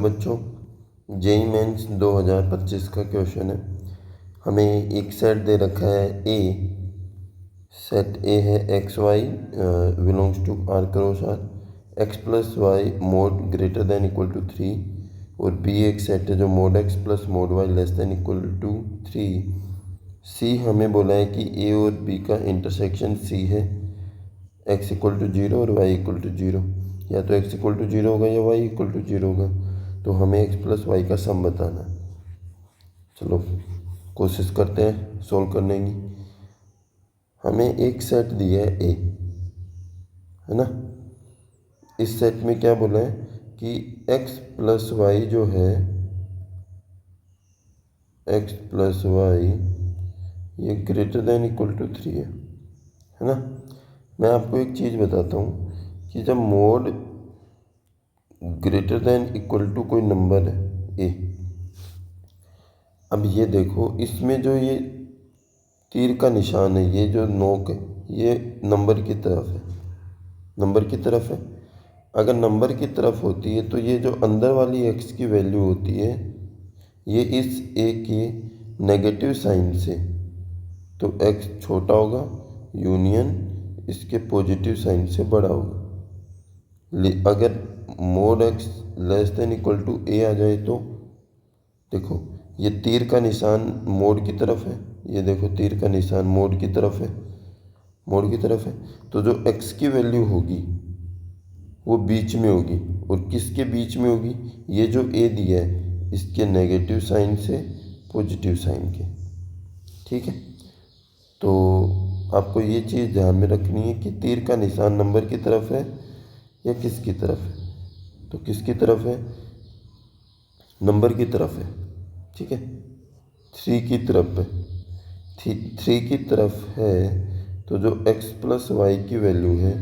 बच्चों, JEE mains 2025 का question है। हमें एक सेट दे रखा है ए। सेट ए है x y belongs to R cross R, x plus y mod greater than equal to 3, और बी एक सेट है जो mod x plus mod y less than equal to 3। C हमें बोला है कि ए और बी का इंटरसेक्शन सी है, एक्स इक्वल टू 0 और वाई इक्वल टू 0, या तो एक्स इक्वल टू 0 होगा या वाई इक्वल टू 0 होगा। तो हमें एक्स प्लस वाई का सम बताना है। चलो कोशिश करते हैं सोल्व करने की। हमें एक सेट दिया है ए, है ना। इस सेट में क्या बोला है कि एक्स प्लस वाई जो है, एक्स प्लस वाई ये ग्रेटर देन इक्वल टू 3 है ना। मैं आपको एक चीज़ बताता हूँ कि जब mod greater than equal to कोई नंबर है ए, अब ये देखो इसमें जो ये तीर का निशान है, ये जो नोक है, ये नंबर की तरफ है, नंबर की तरफ है। अगर नंबर की तरफ होती है तो ये जो अंदर वाली एक्स की वैल्यू होती है ये इस ए के नेगेटिव साइन से, तो एक्स छोटा होगा यूनियन इसके पॉजिटिव साइन से बड़ा होगा। अगर mod x less than equal to a आ जाए तो देखो ये तीर का निशान मोड की तरफ है, ये देखो तीर का निशान मोड की तरफ है, मोड की तरफ है। तो जो एक्स की वैल्यू होगी वो बीच में होगी, और किसके बीच में होगी, ये जो ए दिया है इसके नेगेटिव साइन से पॉजिटिव साइन के। ठीक है, तो आपको ये चीज़ ध्यान में रखनी है कि तीर का निशान नंबर की तरफ है या किसकी तरफ है। तो किसकी तरफ है, नंबर की तरफ है। ठीक है, 3 की तरफ है, 3 की तरफ है। तो जो x प्लस वाई की वैल्यू है,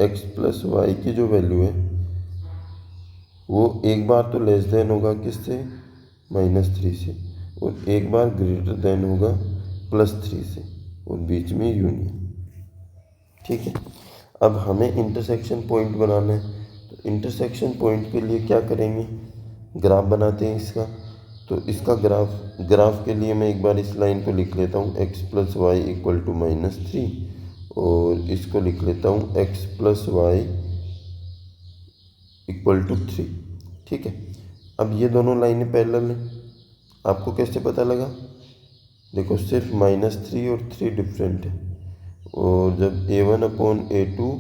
x प्लस वाई की जो वैल्यू है वो एक बार तो लेस देन होगा किससे, -3 से, और एक बार ग्रेटर देन होगा +3 से, और बीच में यूनियन। ठीक है, अब हमें इंटरसेक्शन पॉइंट बनाना है। तो इंटरसेक्शन पॉइंट के लिए क्या करेंगे, ग्राफ बनाते हैं इसका। तो इसका ग्राफ के लिए मैं एक बार इस लाइन को लिख लेता हूँ, x plus y equal to -3, और इसको लिख लेता हूँ x plus y equal to 3। ठीक है, अब ये दोनों लाइनें पैरेलल हैं। आपको कैसे पता लगा, देखो सिर्फ -3 और 3 डिफरेंट है, और जब a1/a2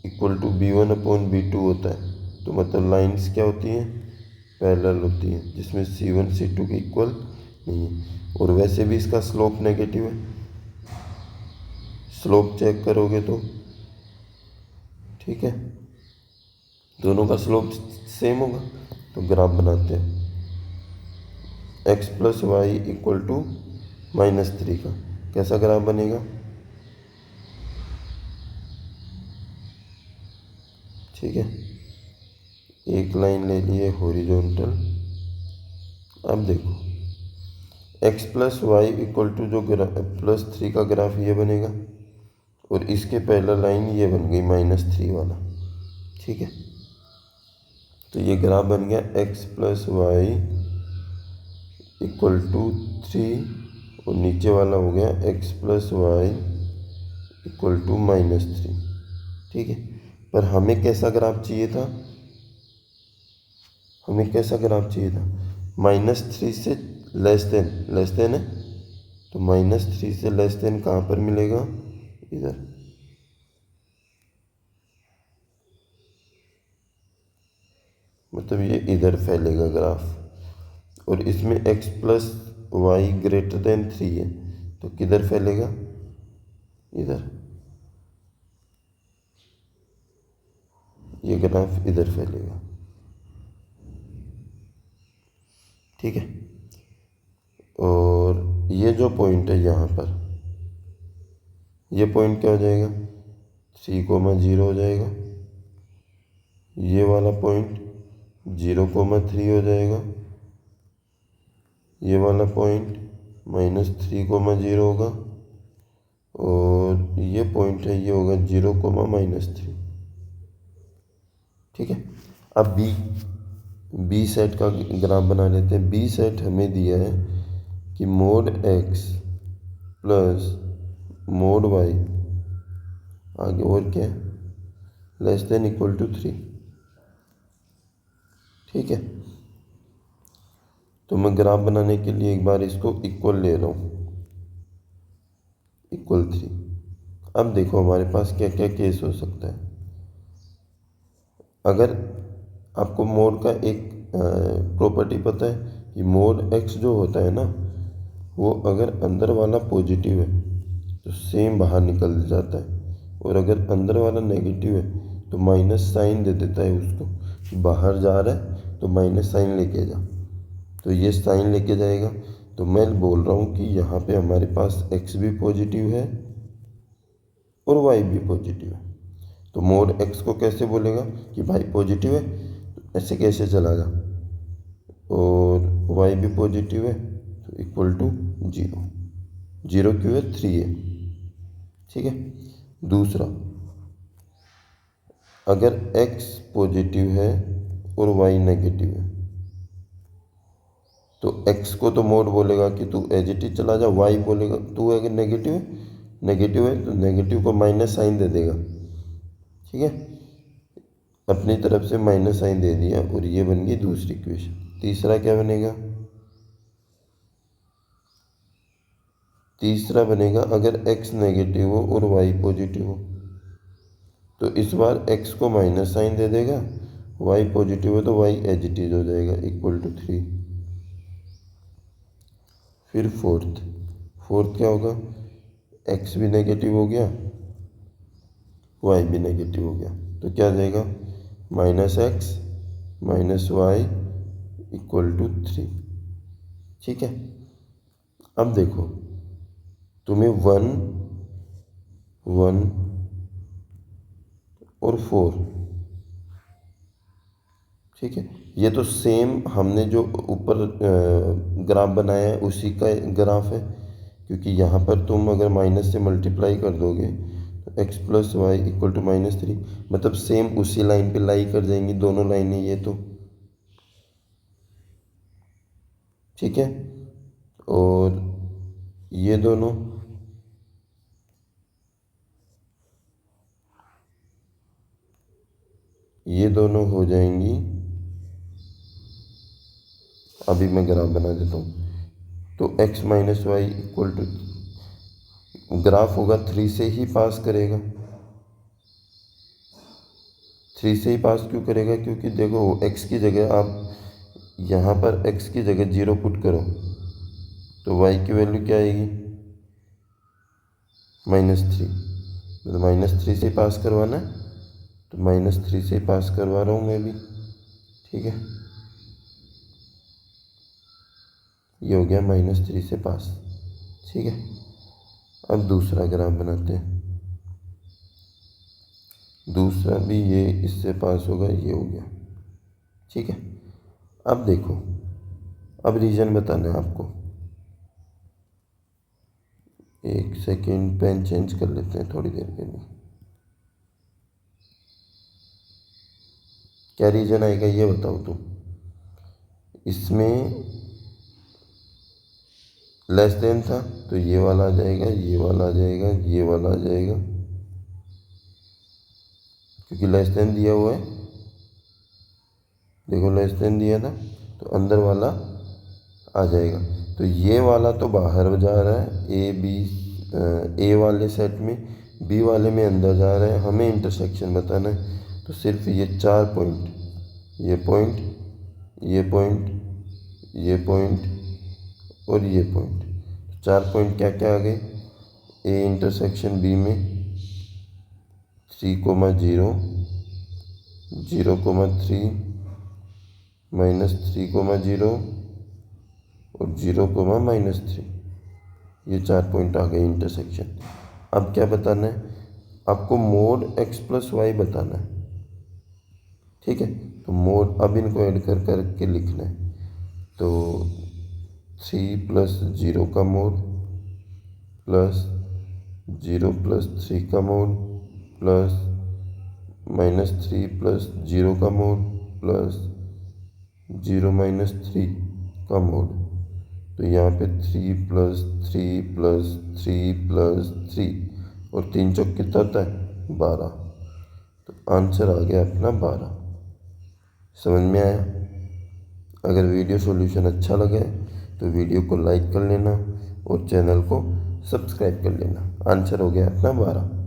इक्वल टू b1/b2 होता है तो मतलब लाइन्स क्या होती हैं, पैरेलल होती हैं, जिसमें c1 c2 के इक्वल नहीं है। और वैसे भी इसका स्लोप नेगेटिव है, स्लोप चेक करोगे तो ठीक है दोनों का स्लोप सेम होगा। तो ग्राफ बनाते हैं, x plus y equal to -3 का कैसा ग्राफ बनेगा। ठीक है, एक लाइन ले लिए हॉरिजॉन्टल। अब देखो x plus y equal to जो +3 का ग्राफ ये बनेगा, और इसके पहला लाइन ये बन गई -3 वाला। ठीक है, तो ये ग्राफ बन गया x plus y equal to 3, और नीचे वाला हो गया x plus y equal to -3। ठीक है, पर हमें कैसा ग्राफ चाहिए था, हमें कैसा ग्राफ चाहिए था, -3 से लेस देन है। तो -3 से लेस देन कहाँ पर मिलेगा, इधर। मतलब ये इधर फैलेगा ग्राफ, और इसमें x plus y greater than 3 है, तो किधर फैलेगा, इधर। ये ग्राफ इधर फैलेगा। ठीक है, और ये जो पॉइंट है यहाँ पर, ये पॉइंट क्या हो जाएगा, 3,0 हो जाएगा। ये वाला पॉइंट 0,3 हो जाएगा। ये वाला पॉइंट -3,0 होगा, और ये पॉइंट है ये होगा 0,-3। ठीक है, अब बी, बी सेट का ग्राफ बना लेते हैं। बी सेट हमें दिया है कि mod x plus mod y आगे और क्या है, लेस देन इक्वल टू 3। ठीक है, तो मैं ग्राफ बनाने के लिए एक बार इसको इक्वल ले रहा हूँ, इक्वल 3। अब देखो हमारे पास क्या क्या केस हो सकता है। अगर आपको मोड का एक प्रॉपर्टी पता है कि मोड एक्स जो होता है ना, वो अगर अंदर वाला पॉजिटिव है तो सेम बाहर निकल जाता है, और अगर अंदर वाला नेगेटिव है तो माइनस साइन दे देता है उसको, बाहर जा रहा है तो माइनस साइन लेके जा, तो ये साइन लेके जाएगा। तो मैं बोल रहा हूँ कि यहाँ पे हमारे पास एक्स भी पॉजिटिव है और वाई भी पॉजिटिव है। तो मोड एक्स को कैसे बोलेगा कि भाई पॉजिटिव है, तो ऐसे कैसे चलागा, और वाई भी पॉजिटिव है तो इक्वल टू 0। 0 क्यों है, 3 है। ठीक है, दूसरा, अगर x पॉजिटिव है और y नेगेटिव है तो x को तो मोड बोलेगा कि तू एज इट इज चला जा, y बोलेगा तू अगर नेगेटिव है तो नेगेटिव को माइनस साइन दे देगा। ठीक है, अपनी तरफ से माइनस साइन दे दिया, और ये बन गई दूसरी इक्वेशन। तीसरा क्या बनेगा, तीसरा बनेगा अगर x नेगेटिव हो और y पॉजिटिव हो तो इस बार x को माइनस साइन दे देगा, y पॉजिटिव है तो y एज इट इज हो जाएगा इक्वल टू 3। फिर फोर्थ क्या होगा, x भी नेगेटिव हो गया, y भी नेगेटिव हो गया, तो क्या आ जाएगा, -x -y इक्वल टू 3। ठीक है, अब देखो तुम्हें 1 1 और 4, ठीक है, ये तो सेम हमने जो ऊपर ग्राफ बनाया है उसी का ग्राफ है, क्योंकि यहाँ पर तुम अगर माइनस से मल्टीप्लाई कर दोगे तो x plus y equal to -3, मतलब सेम उसी लाइन पे लाई कर जाएंगी दोनों लाइनें ये तो। ठीक है, और ये दोनों हो जाएंगी। अभी मैं ग्राफ बना देता हूँ, तो x minus y equal to, graph होगा 3 से ही पास करेगा। 3 से ही पास क्यों करेगा, क्योंकि देखो x की जगह आप यहाँ पर x की जगह 0 पुट करो तो y की वैल्यू क्या आएगी, -3, मतलब -3 से ही पास करवाना है, तो -3 से ही पास करवा रहा हूँ मैं भी। ठीक है, ये हो गया -3 से पास। ठीक है, अब दूसरा ग्राफ बनाते हैं। दूसरा भी ये इससे पास होगा, ये हो गया। ठीक है, अब देखो, अब रीजन बताना है आपको। एक सेकेंड, पेन चेंज कर लेते हैं थोड़ी देर के लिए। क्या रीजन आएगा ये बताओ तुम। इसमें लेस देन था तो ये वाला आ जाएगा, ये वाला आ जाएगा, ये वाला आ जाएगा, क्योंकि लेस देन दिया हुआ है। देखो लेस देन दिया था तो अंदर वाला आ जाएगा, तो ये वाला तो बाहर जा रहा है ए वाले सेट में, बी वाले में अंदर जा रहा है। हमें इंटरसेक्शन बताना है, तो सिर्फ ये 4 पॉइंट, ये पॉइंट, ये पॉइंट, ये पॉइंट और ये पॉइंट, 4 पॉइंट क्या क्या आ गए, ए इंटरसेक्शन बी में 3, 0, 0, 3, -3, 0 और 0, -3, ये 4 पॉइंट आ गए इंटरसेक्शन। अब क्या बताना है आपको, मोड x प्लस वाई बताना है। ठीक है, तो मोड, अब इनको ऐड कर करके लिखना है, तो 3 + 0 का मोड प्लस 0 + 3 का मोड प्लस -3 + 0 का मोड प्लस 0 माइनस 3 का मोड, तो यहाँ पे 3 प्लस 3 प्लस 3 प्लस 3 और 3 चौक कितना होता है 12। तो आंसर आ गया अपना 12। समझ में आया? अगर वीडियो सॉल्यूशन अच्छा लगे तो वीडियो को लाइक कर लेना और चैनल को सब्सक्राइब कर लेना। आंसर हो गया अपना 12।